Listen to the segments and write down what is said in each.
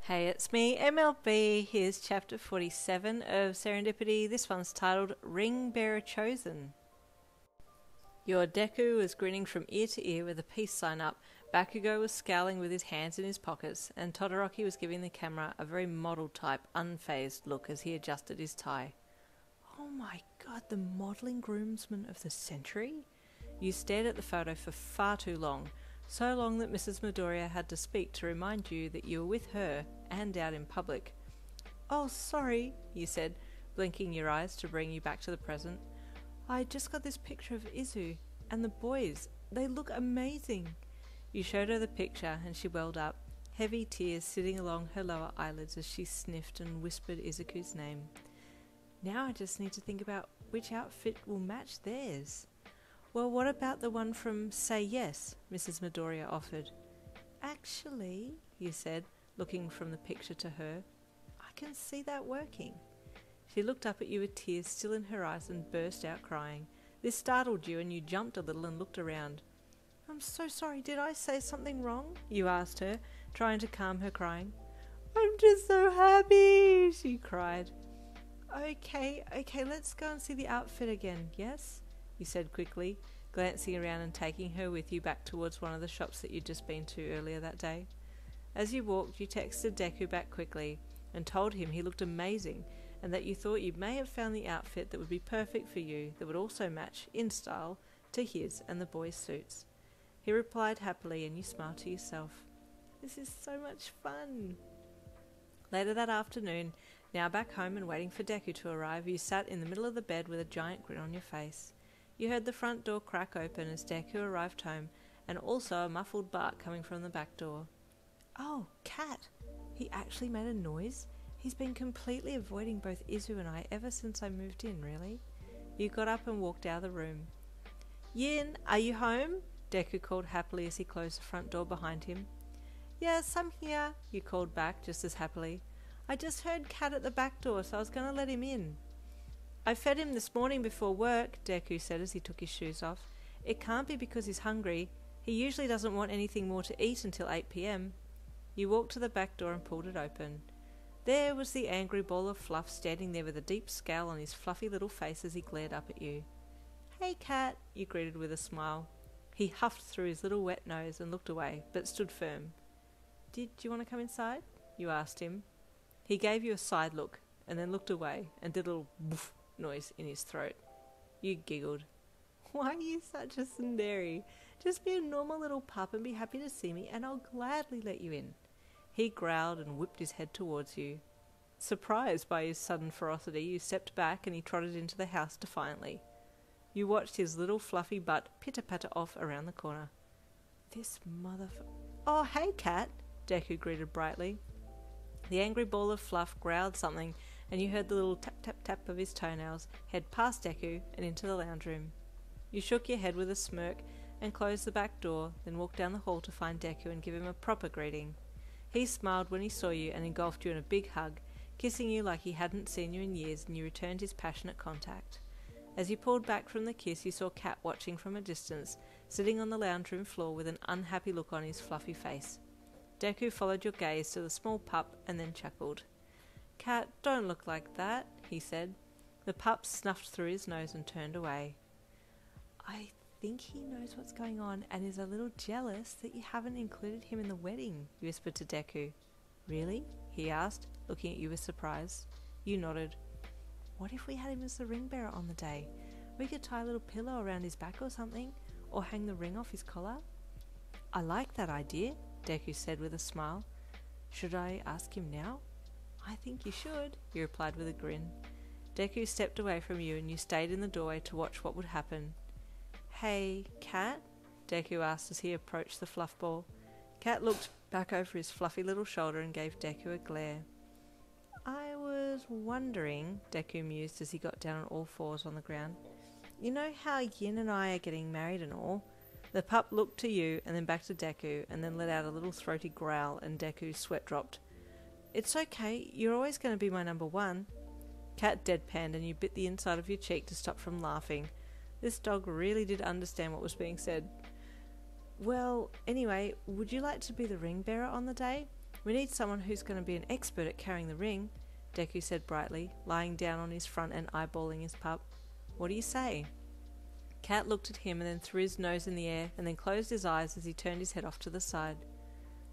Hey, it's me, MLB. Here's chapter 47 of Serendipity. This one's titled Ringbearer Chosen. Your Deku was grinning from ear to ear with a peace sign up. Bakugou was scowling with his hands in his pockets, and Todoroki was giving the camera a very model-type, unfazed look as he adjusted his tie. Oh my god, the modelling groomsman of the century? You stared at the photo for far too long. So long that Mrs. Midoriya had to speak to remind you that you were with her and out in public. "Oh, sorry," you said, blinking your eyes to bring you back to the present. "I just got this picture of Izu and the boys. They look amazing." You showed her the picture and she welled up, heavy tears sitting along her lower eyelids as she sniffed and whispered Izuku's name. "Now I just need to think about which outfit will match theirs." "Well, what about the one from Say Yes?" Mrs. Midoriya offered. "Actually," you said, looking from the picture to her, "I can see that working." She looked up at you with tears still in her eyes and burst out crying. This startled you and you jumped a little and looked around. "I'm so sorry, did I say something wrong?" you asked her, trying to calm her crying. "I'm just so happy," she cried. Okay, let's go and see the outfit again, yes?" you said quickly, glancing around and taking her with you back towards one of the shops that you'd just been to earlier that day. As you walked, you texted Deku back quickly and told him he looked amazing and that you thought you may have found the outfit that would be perfect for you, that would also match, in style, to his and the boys' suits. He replied happily and you smiled to yourself. This is so much fun. Later that afternoon, now back home and waiting for Deku to arrive, you sat in the middle of the bed with a giant grin on your face. You heard the front door crack open as Deku arrived home, and also a muffled bark coming from the back door. "Oh, Cat! He actually made a noise? He's been completely avoiding both Izu and I ever since I moved in, really?" You got up and walked out of the room. "Yin, are you home?" Deku called happily as he closed the front door behind him. "Yes, I'm here," you called back just as happily. "I just heard Cat at the back door, so I was going to let him in." "I fed him this morning before work," Deku said as he took his shoes off. "It can't be because he's hungry. He usually doesn't want anything more to eat until 8 p.m. You walked to the back door and pulled it open. There was the angry ball of fluff standing there with a deep scowl on his fluffy little face as he glared up at you. "Hey, Cat," you greeted with a smile. He huffed through his little wet nose and looked away, but stood firm. "Did you want to come inside?" you asked him. He gave you a side look and then looked away and did a little boof noise in his throat. You giggled. "Why are you such a tsundere? Just be a normal little pup and be happy to see me and I'll gladly let you in." He growled and whipped his head towards you. Surprised by his sudden ferocity, you stepped back and he trotted into the house defiantly. You watched his little fluffy butt pitter-patter off around the corner. "This Oh, hey, Cat," Deku greeted brightly. The angry ball of fluff growled something and you heard the little tap-tap-tap of his toenails head past Deku and into the lounge room. You shook your head with a smirk and closed the back door, then walked down the hall to find Deku and give him a proper greeting. He smiled when he saw you and engulfed you in a big hug, kissing you like he hadn't seen you in years, and you returned his passionate contact. As you pulled back from the kiss, you saw Cat watching from a distance, sitting on the lounge room floor with an unhappy look on his fluffy face. Deku followed your gaze to the small pup and then chuckled. "Cat, don't look like that," he said. The pup snuffed through his nose and turned away. "I think he knows what's going on and is a little jealous that you haven't included him in the wedding," you whispered to Deku. "Really?" he asked, looking at you with surprise. You nodded. "What if we had him as the ring bearer on the day? We could tie a little pillow around his back or something, or hang the ring off his collar." "I like that idea," Deku said with a smile. "Should I ask him now?" "I think you should," he replied with a grin. Deku stepped away from you and you stayed in the doorway to watch what would happen. "Hey, Cat?" Deku asked as he approached the fluff ball. Cat looked back over his fluffy little shoulder and gave Deku a glare. "I was wondering," Deku mused as he got down on all fours on the ground. "You know how Yin and I are getting married and all?" The pup looked to you and then back to Deku and then let out a little throaty growl and Deku's sweat dropped. "It's okay, you're always going to be my number one." Cat deadpanned and you bit the inside of your cheek to stop from laughing. This dog really did understand what was being said. "Well, anyway, would you like to be the ring bearer on the day? We need someone who's going to be an expert at carrying the ring, Deku said brightly, lying down on his front and eyeballing his pup. What do you say? Cat looked at him and then threw his nose in the air and then closed his eyes as he turned his head off to the side.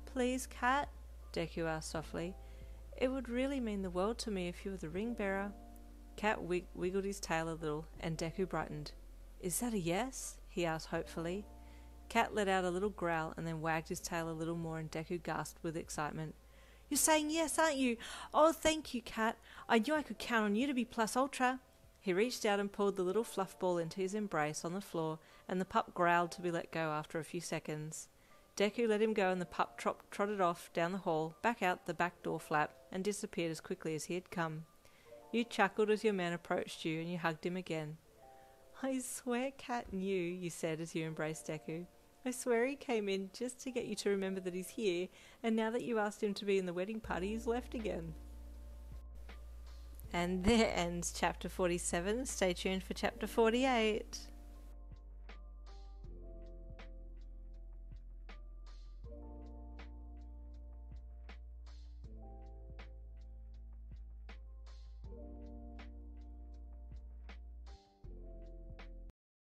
Please, Cat? Deku asked softly. It would really mean the world to me if you were the ring bearer. Cat wiggled his tail a little and Deku brightened. Is that a yes? He asked hopefully. Cat let out a little growl and then wagged his tail a little more and Deku gasped with excitement. You're saying yes, aren't you? Oh, thank you, Cat. I knew I could count on you to be plus ultra. He reached out and pulled the little fluff ball into his embrace on the floor, and the pup growled to be let go after a few seconds. Deku let him go and the pup trotted off down the hall, back out the back door flap, and disappeared as quickly as he had come. You chuckled as your man approached you, and you hugged him again. I swear Cat knew, you said as you embraced Deku. I swear he came in just to get you to remember that he's here, and now that you asked him to be in the wedding party, he's left again. And there ends chapter 47. Stay tuned for chapter 48.